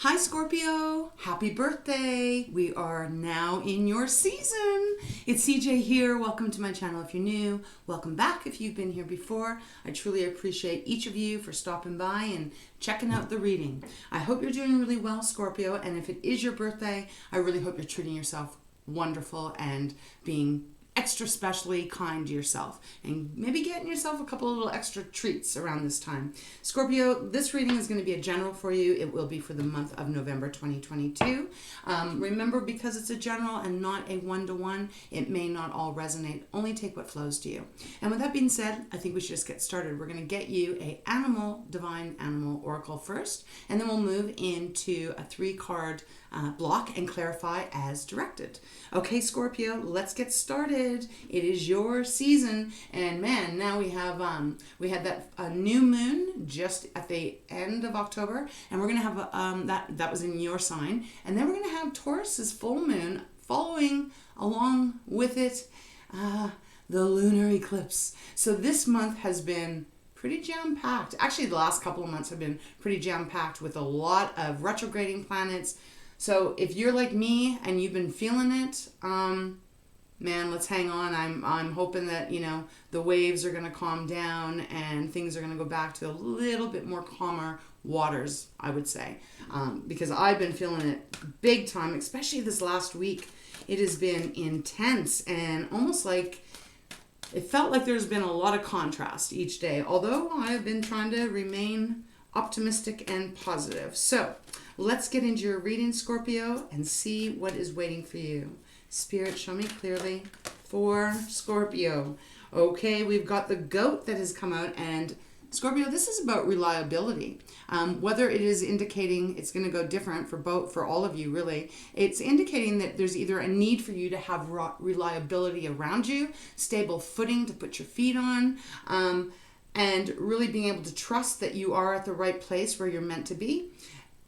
Hi Scorpio, happy birthday. We are now in your season. It's CJ here. Welcome to my channel if you're new. Welcome back if you've been here before. I truly appreciate each of you for stopping by and checking out the reading. I hope you're doing really well, Scorpio, and if it is your birthday, I really hope you're treating yourself wonderful and being extra specially kind to yourself and maybe getting yourself a couple of little extra treats around this time. Scorpio, this reading is going to be a general for you. It will be for the month of November 2022. Remember, because it's a general and not a one-to-one, it may not all resonate. Only take what flows to you. And with that being said, I think we should just get started. We're going to get you a divine animal oracle first, and then we'll move into a 3-card block and clarify as directed. Okay, Scorpio, let's get started. It is your season, and man, now we have that new moon just at the end of October, and we're gonna have that was in your sign, and then we're gonna have Taurus's full moon following along with it, the lunar eclipse. So this month has been pretty jam-packed. Actually, the last couple of months have been pretty jam-packed with a lot of retrograding planets. So if you're like me and you've been feeling it, man, let's hang on. I'm hoping that, the waves are going to calm down and things are going to go back to a little bit more calmer waters, I would say. Because I've been feeling it big time, especially this last week. It has been intense and almost like it felt like there's been a lot of contrast each day, although I've been trying to remain optimistic and positive. So let's get into your reading, Scorpio, and see what is waiting for you. Spirit, show me clearly for Scorpio. Okay, we've got the goat that has come out, and Scorpio, this is about reliability. Whether it is indicating it's going to go different for all of you, really, it's indicating that there's either a need for you to have reliability around you, stable footing to put your feet on, and really being able to trust that you are at the right place where you're meant to be.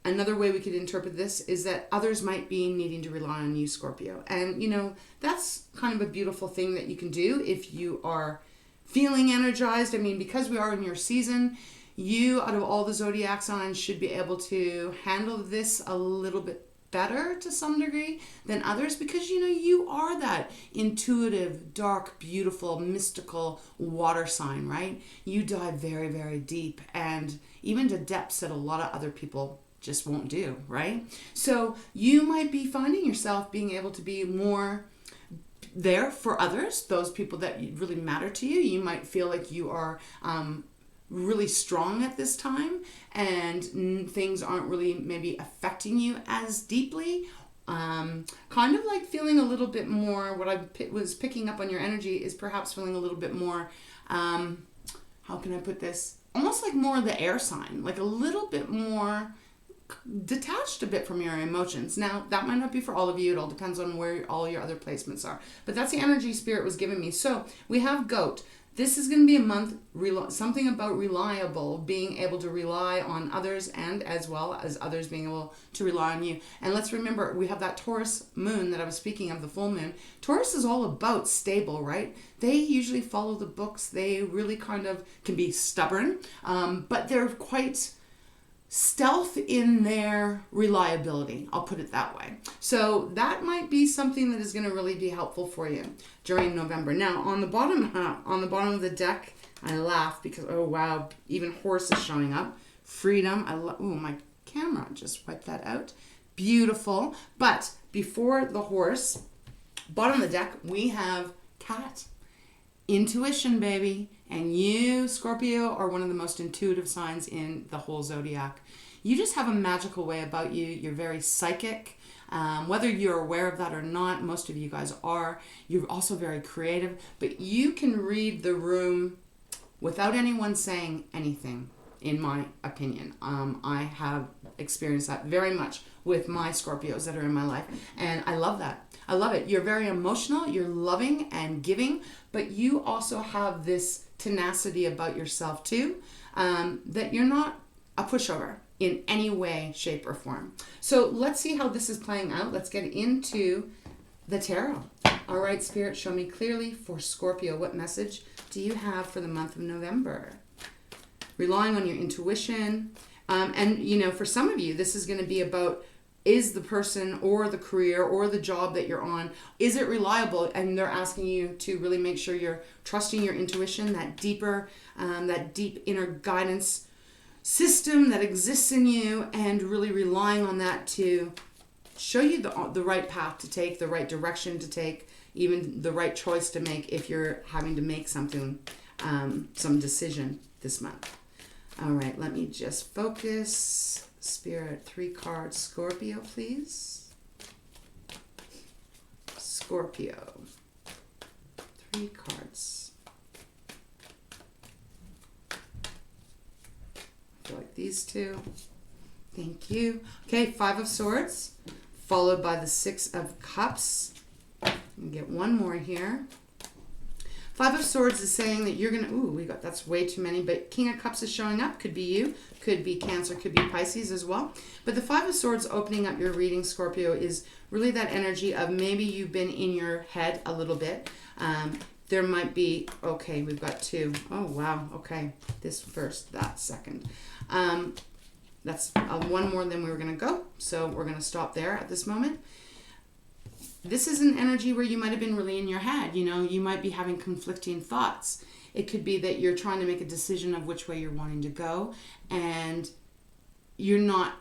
Another way we could interpret this is that others might be needing to rely on you, Scorpio. And, that's kind of a beautiful thing that you can do if you are feeling energized. I mean, because we are in your season, you, out of all the zodiac signs, should be able to handle this a little bit better to some degree than others, because you are that intuitive, dark, beautiful, mystical water sign, right? You dive very, very deep, and even to depths that a lot of other people just won't do, right? So you might be finding yourself being able to be more there for others, those people that really matter to you. You might feel like you are really strong at this time, and things aren't really maybe affecting you as deeply. Kind of like feeling a little bit more, what I was picking up on your energy is perhaps feeling a little bit more, how can I put this? Almost like more of the air sign, like a little bit more detached a bit from your emotions. Now, that might not be for all of you. It all depends on where all your other placements are. But that's the energy Spirit was giving me. So we have goat. This is going to be a month, something about reliable, being able to rely on others, and as well as others being able to rely on you. And let's remember, we have that Taurus moon that I was speaking of, the full moon. Taurus is all about stable, right? They usually follow the books. They really kind of can be stubborn, but they're quite stealth in their reliability, I'll put it that way. So that might be something that is going to really be helpful for you during November. Now, on the bottom of the deck, I laugh because, oh wow, even horse is showing up. Freedom. Oh, my camera just wiped that out. Beautiful. But before the horse, bottom of the deck, we have cat. Intuition, baby. And you, Scorpio, are one of the most intuitive signs in the whole zodiac. You just have a magical way about you. You're very psychic. Whether you're aware of that or not, most of you guys are. You're also very creative, but you can read the room without anyone saying anything, in my opinion. I have experienced that very much with my Scorpios that are in my life, and I love that. I love it. You're very emotional, you're loving and giving, but you also have this tenacity about yourself too, that you're not a pushover in any way, shape, or form. So let's see how this is playing out. Let's get into the tarot. All right, Spirit, show me clearly for Scorpio. What message do you have for the month of November? Relying on your intuition, And, you know, for some of you, this is going to be about, is the person or the career or the job that you're on, is it reliable? And they're asking you to really make sure you're trusting your intuition, that deep inner guidance system that exists in you, and really relying on that to show you the right path to take, the right direction to take, even the right choice to make if you're having to make something, some decision this month. All right, let me just focus. Spirit, 3 cards. Scorpio, please. Scorpio. 3 cards. I feel like these two. Thank you. Okay, 5 of Swords, followed by the 6 of Cups. And get one more here. 5 of Swords is saying that you're going to, that's way too many, but King of Cups is showing up. Could be you, could be Cancer, could be Pisces as well. But the 5 of Swords opening up your reading, Scorpio, is really that energy of maybe you've been in your head a little bit. There might be, okay, we've got 2. Oh, wow, okay. This first, that second. That's one more than we were going to go, so we're going to stop there at this moment. This is an energy where you might have been really in your head. You know, you might be having conflicting thoughts. It could be that you're trying to make a decision of which way you're wanting to go, and you're not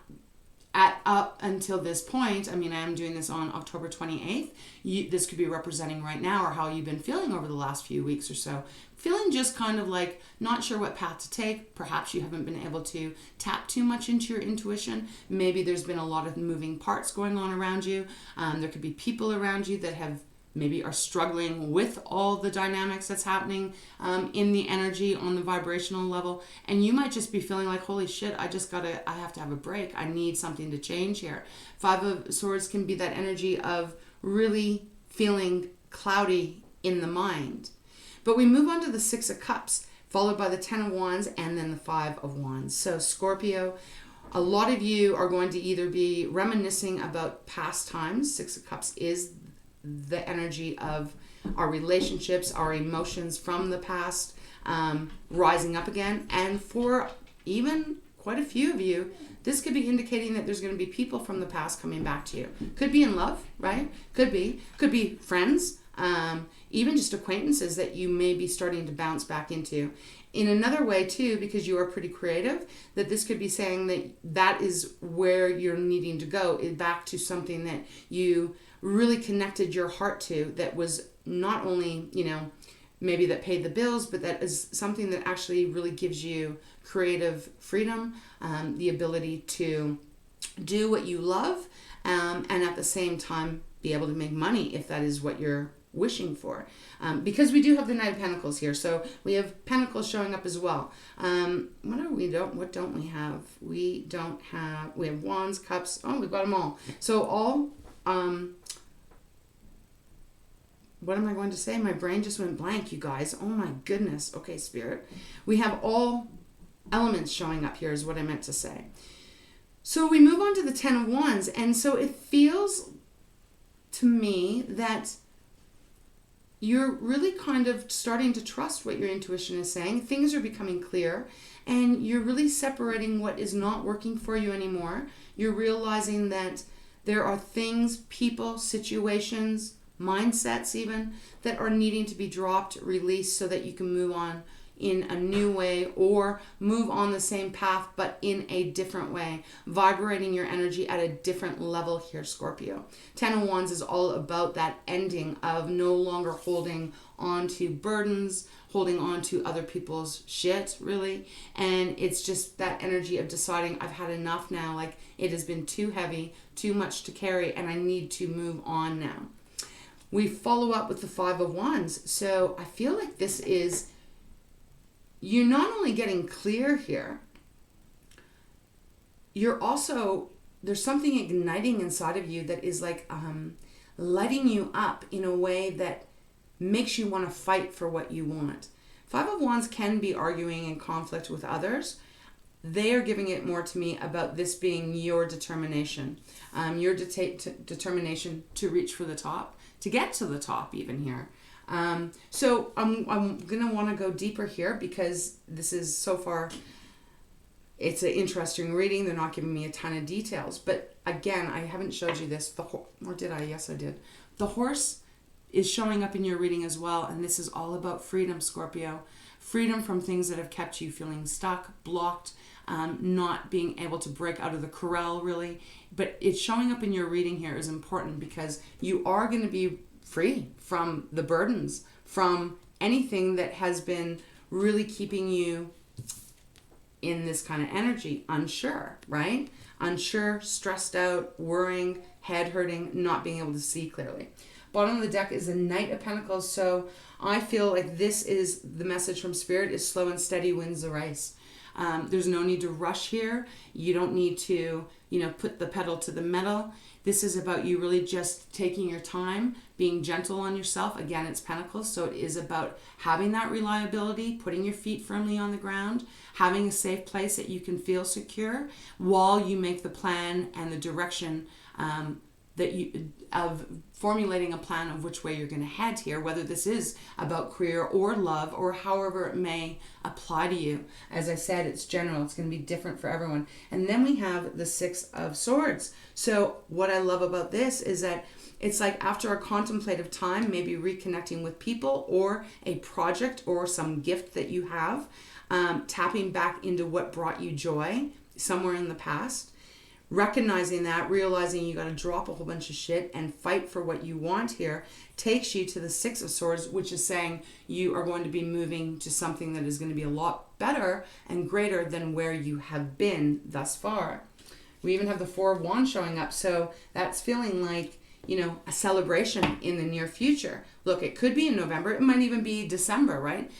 up until this point. I mean, I am doing this on October 28th. This could be representing right now, or how you've been feeling over the last few weeks or so. Feeling just kind of like not sure what path to take. Perhaps you haven't been able to tap too much into your intuition. Maybe there's been a lot of moving parts going on around you. There could be people around you that have maybe are struggling with all the dynamics that's happening in the energy on the vibrational level. And you might just be feeling like, holy shit, I have to have a break. I need something to change here. 5 of Swords can be that energy of really feeling cloudy in the mind. But we move on to the 6 of Cups, followed by the 10 of Wands, and then the 5 of Wands. So Scorpio, a lot of you are going to either be reminiscing about past times. 6 of Cups is the energy of our relationships, our emotions from the past, rising up again. And for even quite a few of you, this could be indicating that there's going to be people from the past coming back to you. Could be in love, right? Could be friends, even just acquaintances that you may be starting to bounce back into. In another way too, because you are pretty creative, that this could be saying that that is where you're needing to go, back to something that you really connected your heart to, that was not only, you know, maybe that paid the bills, but that is something that actually really gives you creative freedom, the ability to do what you love, and at the same time be able to make money if that is what you're wishing for. Because we do have the Knight of Pentacles here, so we have Pentacles showing up as well. What don't we have? We have Wands, Cups. Oh, we've got them all. So all, what am I going to say? My brain just went blank, you guys. Oh my goodness. Okay, Spirit. We have all elements showing up here is what I meant to say. So we move on to the 10 of Wands, and so it feels to me that you're really kind of starting to trust what your intuition is saying. Things are becoming clear, and you're really separating what is not working for you anymore. You're realizing that there are things, people, situations, mindsets even, that are needing to be dropped, released, so that you can move on in a new way, or move on the same path but in a different way, vibrating your energy at a different level here, Scorpio. 10 of Wands is all about that ending of no longer holding on to burdens, holding on to other people's shit, really. And it's just that energy of deciding, I've had enough now, like it has been too heavy, too much to carry, and I need to move on now. We follow up with the 5 of Wands. So I feel like this is, you're not only getting clear here, you're also, there's something igniting inside of you that is like lighting you up in a way that makes you want to fight for what you want. 5 of Wands can be arguing in conflict with others. They are giving it more to me about this being your determination, your determination to reach for the top, to get to the top even here. So I'm going to want to go deeper here, because this is so far It's an interesting reading. They're not giving me a ton of details. But again, I haven't showed you this. Or did I? Yes, I did. The horse is showing up in your reading as well. And this is all about freedom, Scorpio. Freedom from things that have kept you feeling stuck, blocked, not being able to break out of the corral, really. But it's showing up in your reading here is important because you are going to be free from the burdens, from anything that has been really keeping you in this kind of energy, unsure, right? Unsure, stressed out, worrying, head hurting, not being able to see clearly. Bottom of the deck is the Knight of Pentacles. So I feel like this is the message from Spirit is slow and steady wins the race. There's no need to rush here. You don't need to, put the pedal to the metal. This is about you really just taking your time, being gentle on yourself. Again, it's Pentacles, so it is about having that reliability, putting your feet firmly on the ground, having a safe place that you can feel secure while you make the plan and the direction of formulating a plan of which way you're going to head here, whether this is about career or love or however it may apply to you. As I said, it's general. It's going to be different for everyone. And then we have the Six of Swords. So what I love about this is that it's like after a contemplative time, maybe reconnecting with people or a project or some gift that you have, tapping back into what brought you joy somewhere in the past. Recognizing that, realizing you got to drop a whole bunch of shit and fight for what you want here takes you to the Six of Swords, which is saying you are going to be moving to something that is going to be a lot better and greater than where you have been thus far. We even have the Four of Wands showing up, so that's feeling like, a celebration in the near future. Look, it could be in November, it might even be December, right?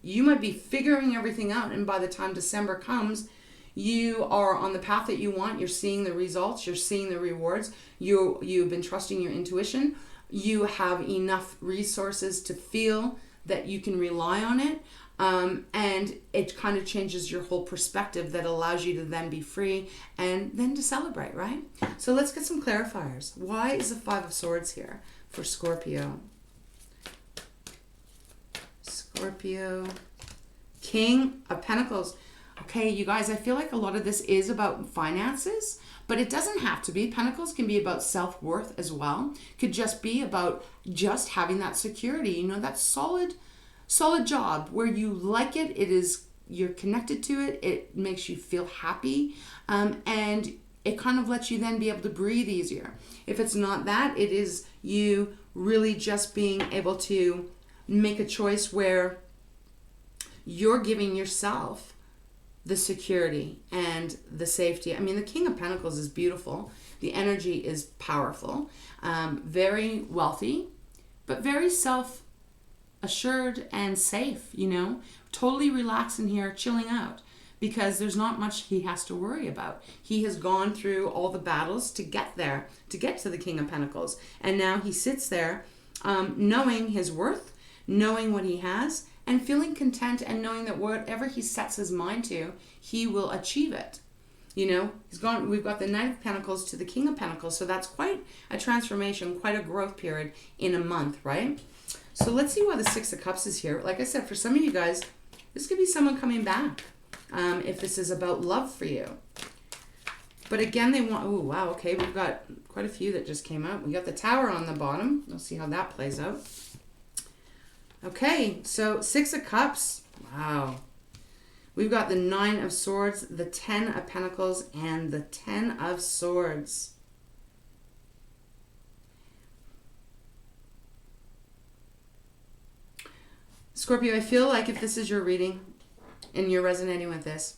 You might be figuring everything out, and by the time December comes, you are on the path that you want. You're seeing the results. You're seeing the rewards. You've been trusting your intuition. You have enough resources to feel that you can rely on it. And it kind of changes your whole perspective that allows you to then be free and then to celebrate, right? So let's get some clarifiers. Why is the Five of Swords here for Scorpio? Scorpio. King of Pentacles. Okay, you guys, I feel like a lot of this is about finances, but it doesn't have to be. Pentacles can be about self-worth as well. Could just be about just having that security, that solid job where you like it. It is, you're connected to it. It makes you feel happy. And it kind of lets you then be able to breathe easier. If it's not that, it is you really just being able to make a choice where you're giving yourself the security and the safety. I mean, the King of Pentacles is beautiful. The energy is powerful, very wealthy, but very self-assured and safe, totally relaxed in here, chilling out, because there's not much he has to worry about. He has gone through all the battles to get there, to get to the King of Pentacles. And now he sits there knowing his worth, knowing what he has, and feeling content and knowing that whatever he sets his mind to, he will achieve it. We've got the Knight of Pentacles to the King of Pentacles, so that's quite a transformation, quite a growth period in a month, right? So let's see why the Six of Cups is here. Like I said, for some of you guys, this could be someone coming back, if this is about love for you. But again, they want, oh, wow, okay, we've got quite a few that just came out. We got the Tower on the bottom. We'll see how that plays out. Okay, so Six of Cups. Wow. We've got the Nine of Swords, the Ten of Pentacles, and the Ten of Swords. Scorpio, I feel like if this is your reading and you're resonating with this,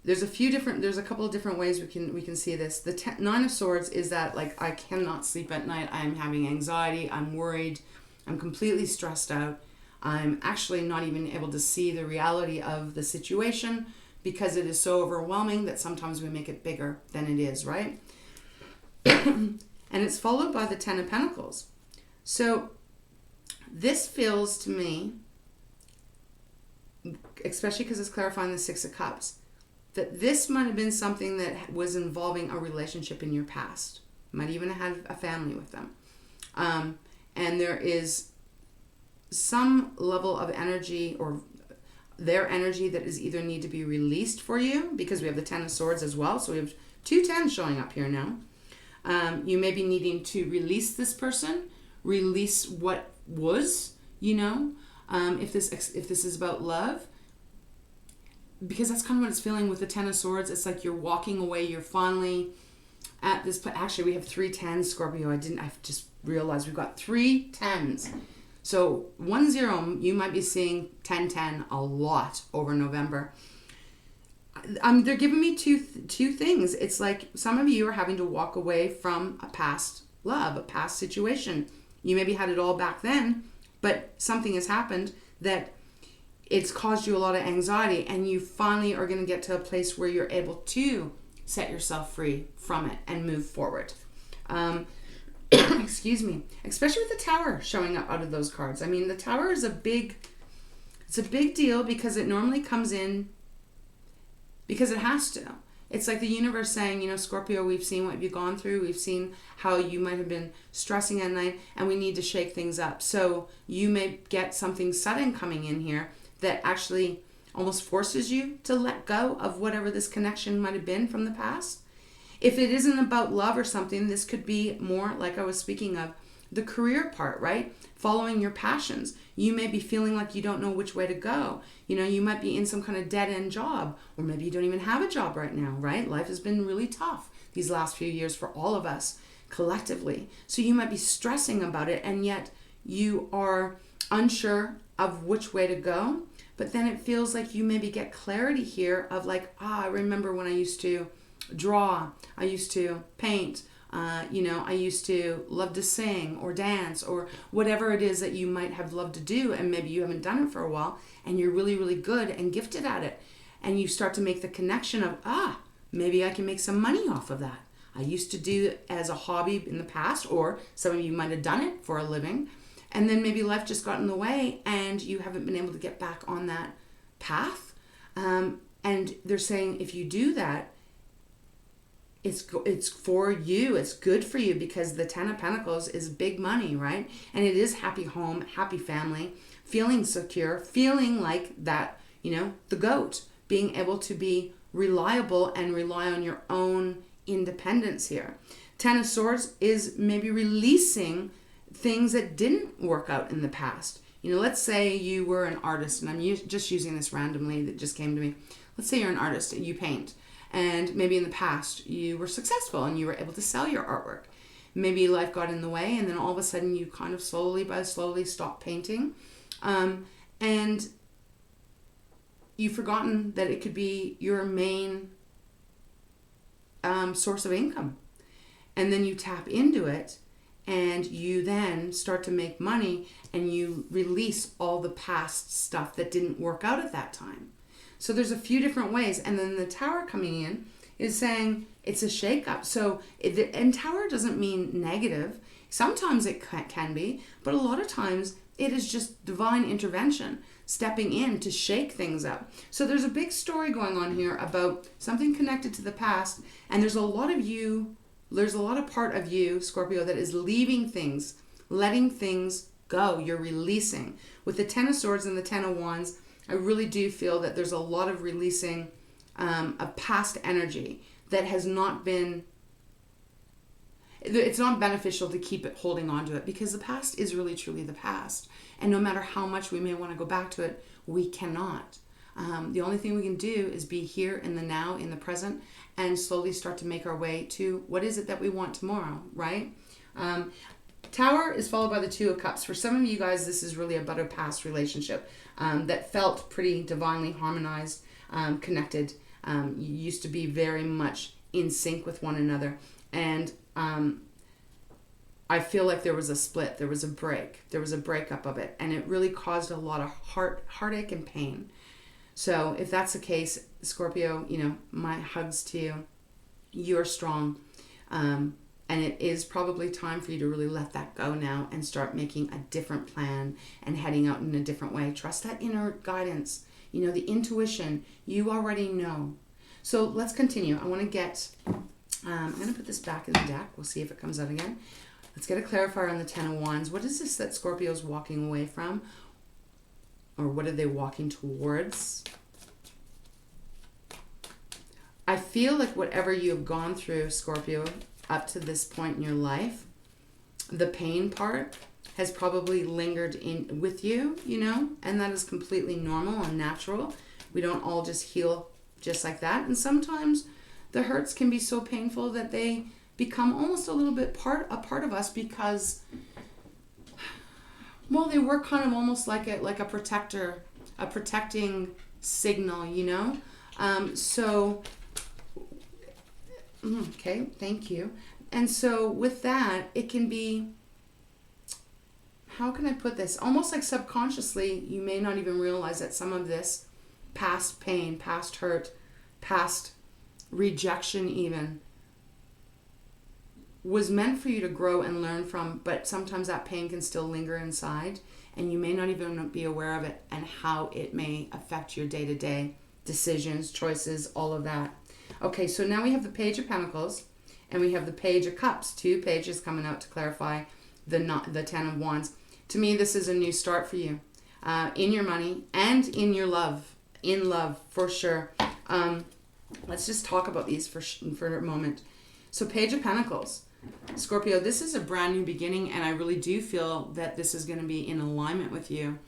there's a couple of different ways we can see this. The Nine of Swords is that, like, I cannot sleep at night. I'm having anxiety. I'm worried. I'm completely stressed out. I'm actually not even able to see the reality of the situation because it is so overwhelming that sometimes we make it bigger than it is, right? And it's followed by the Ten of Pentacles. So this feels to me, especially because it's clarifying the Six of Cups, that this might have been something that was involving a relationship in your past. Might even have had a family with them. And there is some level of energy or their energy that is either need to be released for you, because we have the Ten of Swords as well. So we have 2 tens showing up here now. You may be needing to release this person, release what was, if this is about love, because that's kind of what it's feeling with the Ten of Swords. It's like you're walking away. You're finally at this point. Actually, we have 3 tens, Scorpio. I've just realized we've got 3 tens. So 1-0, you might be seeing 10-10 a lot over November. They're giving me two things. It's like some of you are having to walk away from a past love, a past situation. You maybe had it all back then, but something has happened that it's caused you a lot of anxiety, and you finally are going to get to a place where you're able to set yourself free from it and move forward. Excuse me. Especially with the Tower showing up out of those cards. I mean, the Tower is a big deal because it normally comes in because it has to. It's like the universe saying, Scorpio, we've seen what you've gone through. We've seen how you might have been stressing at night, and we need to shake things up. So you may get something sudden coming in here that actually almost forces you to let go of whatever this connection might have been from the past. If it isn't about love or something, this could be more like I was speaking of, the career part, right? Following your passions. You may be feeling like you don't know which way to go. You might be in some kind of dead-end job, or maybe you don't even have a job right now, right? Life has been really tough these last few years for all of us collectively. So you might be stressing about it, and yet you are unsure of which way to go. But then it feels like you maybe get clarity here of like, I remember when I used to draw, I used to paint, I used to love to sing or dance or whatever it is that you might have loved to do, and maybe you haven't done it for a while and you're really, really good and gifted at it. And you start to make the connection of, maybe I can make some money off of that. I used to do it as a hobby in the past, or some of you might have done it for a living. And then maybe life just got in the way and you haven't been able to get back on that path. And they're saying if you do that, it's for you. It's good for you because the Ten of Pentacles is big money, right? And it is happy home, happy family, feeling secure, feeling like that, the goat, being able to be reliable and rely on your own independence here. Ten of Swords is maybe releasing things that didn't work out in the past. Let's say you were an artist, and I'm just using this randomly that just came to me. Let's say you're an artist and you paint, and maybe in the past you were successful and you were able to sell your artwork. Maybe life got in the way, and then all of a sudden you kind of slowly stopped painting, and you've forgotten that it could be your main source of income. And then you tap into it, and you then start to make money, and you release all the past stuff that didn't work out at that time. So there's a few different ways. And then the Tower coming in is saying it's a shakeup. So, and Tower doesn't mean negative. Sometimes it can be, but a lot of times it is just divine intervention, stepping in to shake things up. So there's a big story going on here about something connected to the past, and there's a lot of part of you, Scorpio, that is leaving things, letting things go. You're releasing. With the Ten of Swords and the Ten of Wands, I really do feel that there's a lot of releasing of past energy that has not been, it's not beneficial to keep it holding on to it, because the past is really truly the past. And no matter how much we may want to go back to it, we cannot. The only thing we can do is be here in the now, in the present, and slowly start to make our way to what is it that we want tomorrow, right? Tower is followed by the Two of Cups. For some of you guys, this is really about a past relationship that felt pretty divinely harmonized, connected. You used to be very much in sync with one another. And I feel like there was a split, there was a breakup of it, and it really caused a lot of heartache and pain. So if that's the case, Scorpio, my hugs to you. You're strong. And it is probably time for you to really let that go now and start making a different plan and heading out in a different way. Trust that inner guidance, the intuition. You already know. So let's continue. I want to get, I'm going to put this back in the deck. We'll see if it comes out again. Let's get a clarifier on the Ten of Wands. What is this that Scorpio's walking away from? or what are they walking towards? I feel like whatever you have gone through, Scorpio, up to this point in your life, the pain part has probably lingered in with you, you know, and that is completely normal and natural. We don't all just heal just like that. And sometimes the hurts can be so painful that they become almost a little bit a part of us because, well, they work kind of almost like a protector, a protecting signal, you know. Okay, thank you. And so with that, it can be, how can I put this? Almost like subconsciously, you may not even realize that some of this past pain, past hurt, past rejection even, was meant for you to grow and learn from, but sometimes that pain can still linger inside, and you may not even be aware of it and how it may affect your day-to-day decisions, choices, all of that. Okay, so now we have the Page of Pentacles and we have the Page of Cups, 2 pages coming out to clarify the Ten of Wands. To me, this is a new start for you in your money and in your love, for sure. Let's just talk about these for a moment. So Page of Pentacles, Scorpio, this is a brand new beginning, and I really do feel that this is going to be in alignment with you.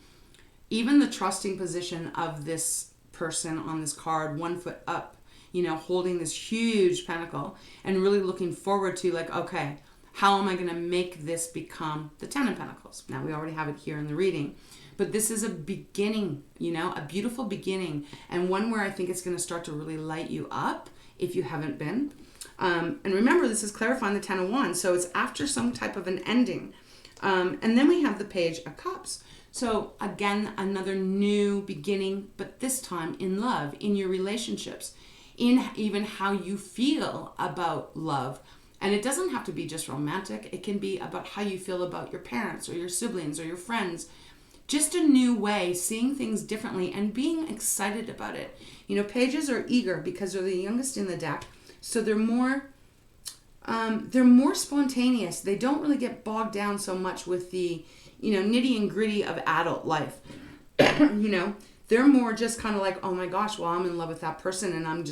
Even the trusting position of this person on this card, 1 foot up, you know, holding this huge pentacle and really looking forward to, like, okay, how am I going to make this become the 10 of Pentacles? Now, we already have it here in the reading, but this is a beginning, you know, a beautiful beginning, and one where I think it's going to start to really light you up if you haven't been. And remember, this is clarifying the 10 of Wands, so it's after some type of an ending. And then we have the Page of Cups. So again, another new beginning, but this time in love, in your relationships, in even how you feel about love. And it doesn't have to be just romantic. It can be about how you feel about your parents or your siblings or your friends. Just a new way, seeing things differently and being excited about it. You know, pages are eager because they're the youngest in the deck. So they're more spontaneous. They don't really get bogged down so much with the, you know, nitty and gritty of adult life. You know, they're more just kind of like, oh my gosh, well, I'm in love with that person and I'm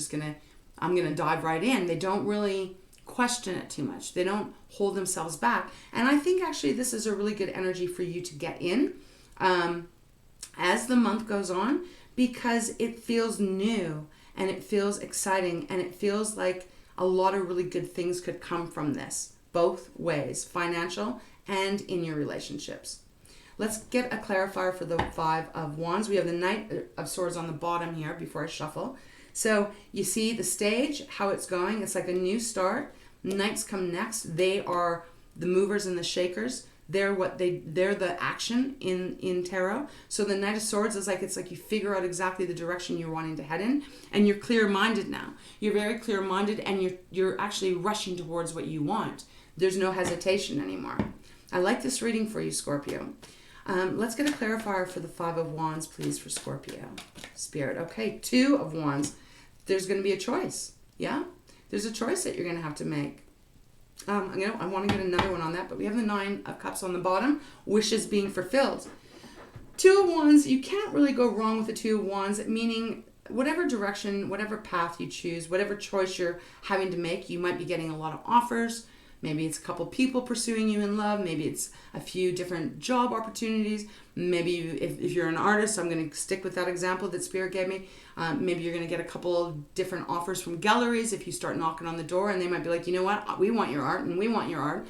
gonna dive right in. They don't really question it too much. They don't hold themselves back. And I think actually this is a really good energy for you to get in as the month goes on, because it feels new and it feels exciting and it feels like a lot of really good things could come from this, both ways, financial and in your relationships. Let's get a clarifier for the 5 of Wands. We have the Knight of Swords on the bottom here before I shuffle. So you see the stage, how it's going. It's like a new start. Knights come next. They are the movers and the shakers. They're the action in tarot. So the Knight of Swords is like, it's like you figure out exactly the direction you're wanting to head in, and you're clear-minded now. You're very clear-minded, and you're actually rushing towards what you want. There's no hesitation anymore. I like this reading for you, Scorpio. Let's get a clarifier for the 5 of Wands, please, for Scorpio. Spirit. Okay, 2 of Wands. There's going to be a choice. Yeah? There's a choice that you're going to have to make. I want to get another one on that, but we have the 9 of Cups on the bottom. Wishes being fulfilled. 2 of Wands, you can't really go wrong with the 2 of Wands, meaning whatever direction, whatever path you choose, whatever choice you're having to make, you might be getting a lot of offers. Maybe it's a couple people pursuing you in love. Maybe it's a few different job opportunities. Maybe if you're an artist, I'm going to stick with that example that Spirit gave me. Maybe you're going to get a couple of different offers from galleries if you start knocking on the door, and they might be like, you know what, we want your art and we want your art.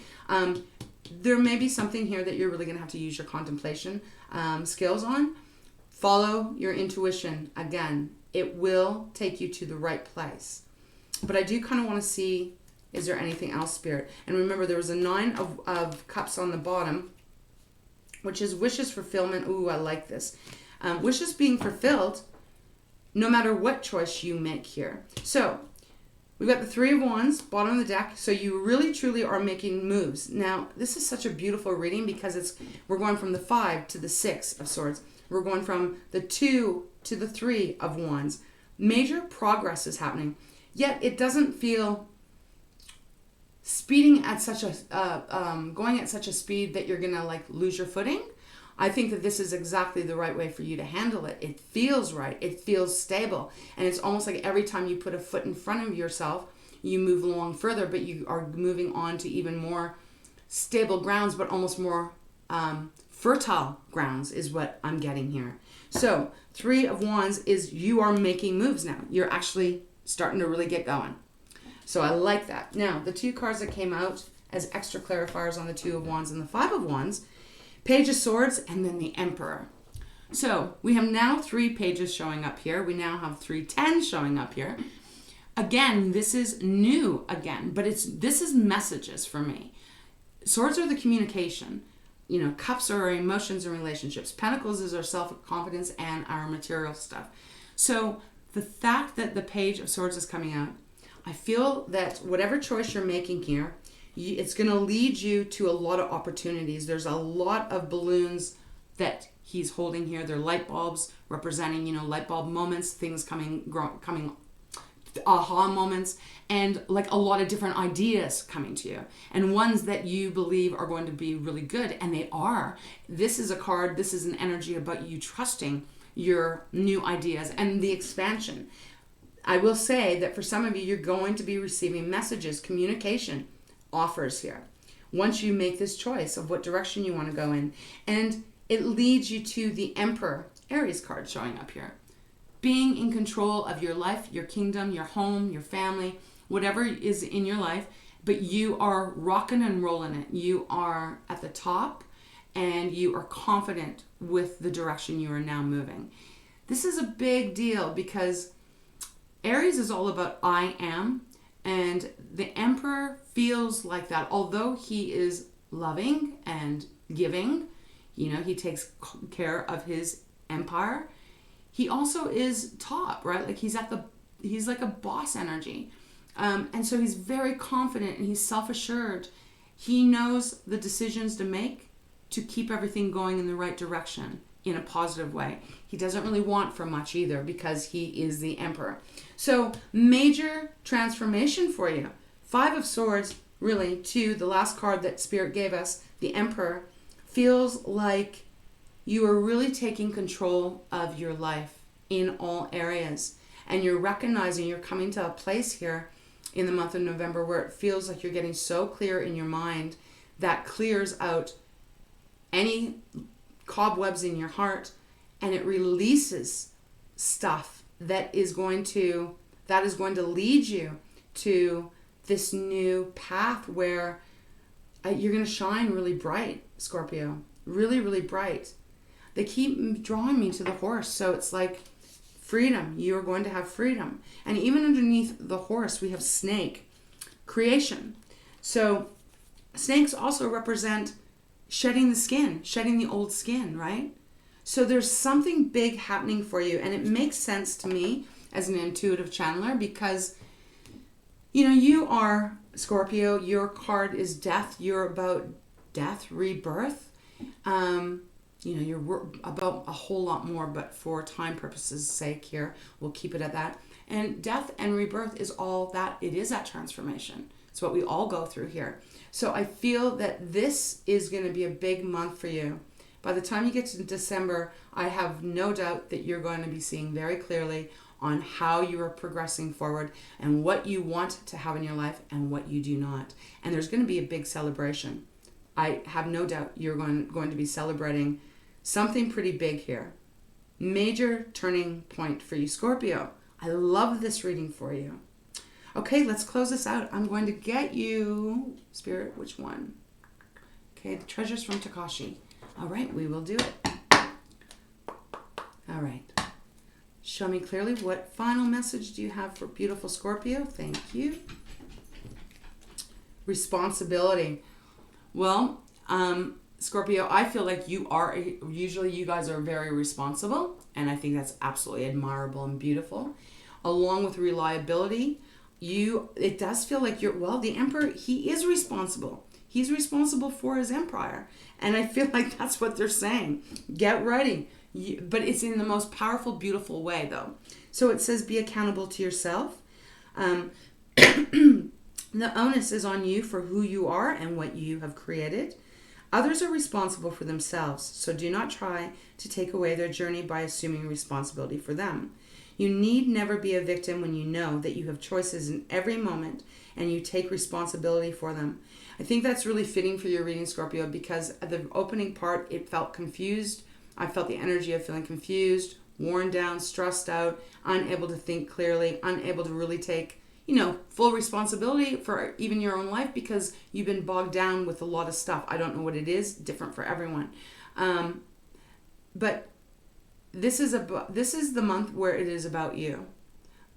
There may be something here that you're really going to have to use your contemplation skills on. Follow your intuition. Again, it will take you to the right place. But I do kind of want to see, is there anything else, Spirit? And remember, there was a 9 of Cups on the bottom, which is wishes fulfillment. Ooh, I like this. Wishes being fulfilled no matter what choice you make here. So we've got the 3 of Wands, bottom of the deck. So you really, truly are making moves. Now, this is such a beautiful reading because we're going from the 5 to the 6 of Swords. We're going from the 2 to the 3 of Wands. Major progress is happening. Yet it doesn't feel speeding at such a going at such a speed that you're gonna like lose your footing. I think that this is exactly the right way for you to handle it. It feels right. It feels stable. And it's almost like every time you put a foot in front of yourself, you move along further, but you are moving on to even more stable grounds, but almost more fertile grounds is what I'm getting here. So 3 of Wands is you are making moves now. You're actually starting to really get going. So I like that. Now, the 2 cards that came out as extra clarifiers on the 2 of Wands and the 5 of Wands, Page of Swords, and then the Emperor. So we have now 3 pages showing up here. We now have 3 tens showing up here. Again, this is new again, but this is messages for me. Swords are the communication. You know, cups are our emotions and relationships. Pentacles is our self-confidence and our material stuff. So the fact that the Page of Swords is coming out, I feel that whatever choice you're making here, it's going to lead you to a lot of opportunities. There's a lot of balloons that he's holding here. They're light bulbs representing, you know, light bulb moments, things coming, aha moments, and like a lot of different ideas coming to you, and ones that you believe are going to be really good, and they are. This is a card, this is an energy about you trusting your new ideas and the expansion. I will say that for some of you, you're going to be receiving messages, communication, offers here once you make this choice of what direction you want to go in. And it leads you to the Emperor Aries card showing up here. Being in control of your life, your kingdom, your home, your family, whatever is in your life, but you are rocking and rolling it. You are at the top and you are confident with the direction you are now moving. This is a big deal because Aries is all about I am, and the Emperor feels like that. Although he is loving and giving, you know, he takes care of his empire, he also is top, right? Like he's like a boss energy. And so he's very confident and he's self-assured. He knows the decisions to make to keep everything going in the right direction in a positive way. He doesn't really want for much either because he is the Emperor. So major transformation for you. 5 of Swords, really, to the last card that Spirit gave us, the Emperor, feels like you are really taking control of your life in all areas. And you're recognizing you're coming to a place here in the month of November where it feels like you're getting so clear in your mind that clears out any cobwebs in your heart, and it releases stuff that is going to lead you to this new path where you're going to shine really bright, Scorpio. Really, really bright. They keep drawing me to the horse, so it's like freedom. You're going to have freedom. And even underneath the horse, we have snake, creation. So snakes also represent shedding the skin, shedding the old skin, right? So there's something big happening for you, and it makes sense to me as an intuitive channeler because, you know, you are Scorpio, your card is death, you're about death, rebirth. You know, you're about a whole lot more, but for time purposes' sake here, we'll keep it at that. And death and rebirth is all that, it is that transformation. It's what we all go through here. So I feel that this is going to be a big month for you. By the time you get to December, I have no doubt that you're going to be seeing very clearly on how you are progressing forward and what you want to have in your life and what you do not. And there's going to be a big celebration. I have no doubt you're going to be celebrating something pretty big here. Major turning point for you, Scorpio. I love this reading for you. Okay, let's close this out. I'm going to get you, Spirit, which one? Okay, the treasures from Tikashi. All right, we will do it. All right. Show me clearly what final message do you have for beautiful Scorpio? Thank you. Responsibility. Well, Scorpio, I feel like usually you guys are very responsible, and I think that's absolutely admirable and beautiful. Along with reliability, it does feel like the Emperor, he is responsible. He's responsible for his empire. And I feel like that's what they're saying. Get ready. But it's in the most powerful, beautiful way, though. So it says be accountable to yourself. The onus is on you for who you are and what you have created. Others are responsible for themselves, so do not try to take away their journey by assuming responsibility for them. You need never be a victim when you know that you have choices in every moment and you take responsibility for them. I think that's really fitting for your reading, Scorpio, because at the opening part, it felt confused. I felt the energy of feeling confused, worn down, stressed out, unable to think clearly, unable to really take, full responsibility for even your own life because you've been bogged down with a lot of stuff. I don't know what it is, different for everyone. But this is the month where it is about you.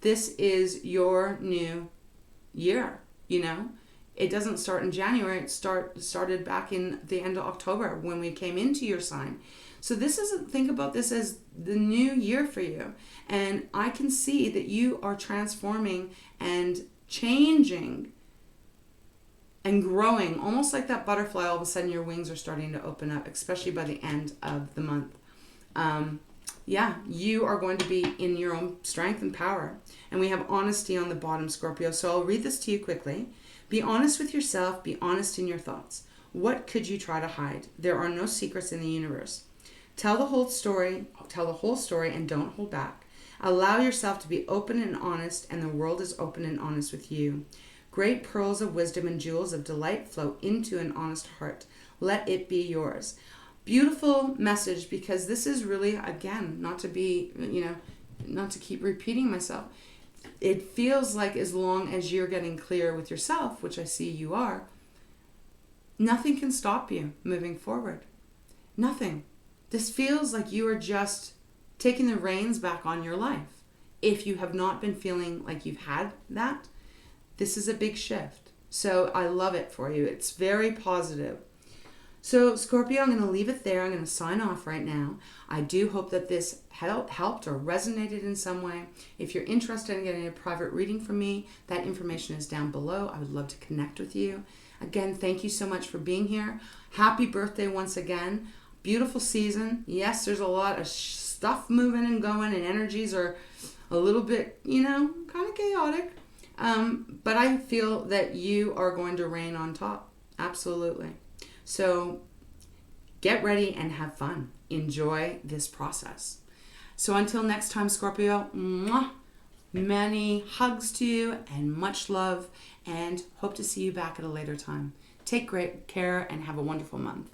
This is your new year, It doesn't start in January. It started back in the end of October when we came into your sign. So think about this as the new year for you. And I can see that you are transforming and changing and growing, almost like that butterfly. All of a sudden your wings are starting to open up, especially by the end of the month. You are going to be in your own strength and power. And we have honesty on the bottom, Scorpio. So I'll read this to you quickly. Be honest with yourself. Be honest in your thoughts. What could you try to hide? There are no secrets in the universe. Tell the whole story, and don't hold back. Allow yourself to be open and honest, and the world is open and honest with you. Great pearls of wisdom and jewels of delight flow into an honest heart. Let it be yours. Beautiful message, because this is really, again, not to keep repeating myself. It feels like as long as you're getting clear with yourself, which I see you are, nothing can stop you moving forward. Nothing. This feels like you are just taking the reins back on your life. If you have not been feeling like you've had that, this is a big shift. So I love it for you. It's very positive. So Scorpio, I'm going to leave it there. I'm going to sign off right now. I do hope that this helped or resonated in some way. If you're interested in getting a private reading from me, that information is down below. I would love to connect with you. Again, thank you so much for being here. Happy birthday once again. Beautiful season. Yes, there's a lot of stuff moving and going, and energies are a little bit, kind of chaotic. But I feel that you are going to reign on top. Absolutely. So get ready and have fun. Enjoy this process. So until next time, Scorpio, many hugs to you and much love, and hope to see you back at a later time. Take great care and have a wonderful month.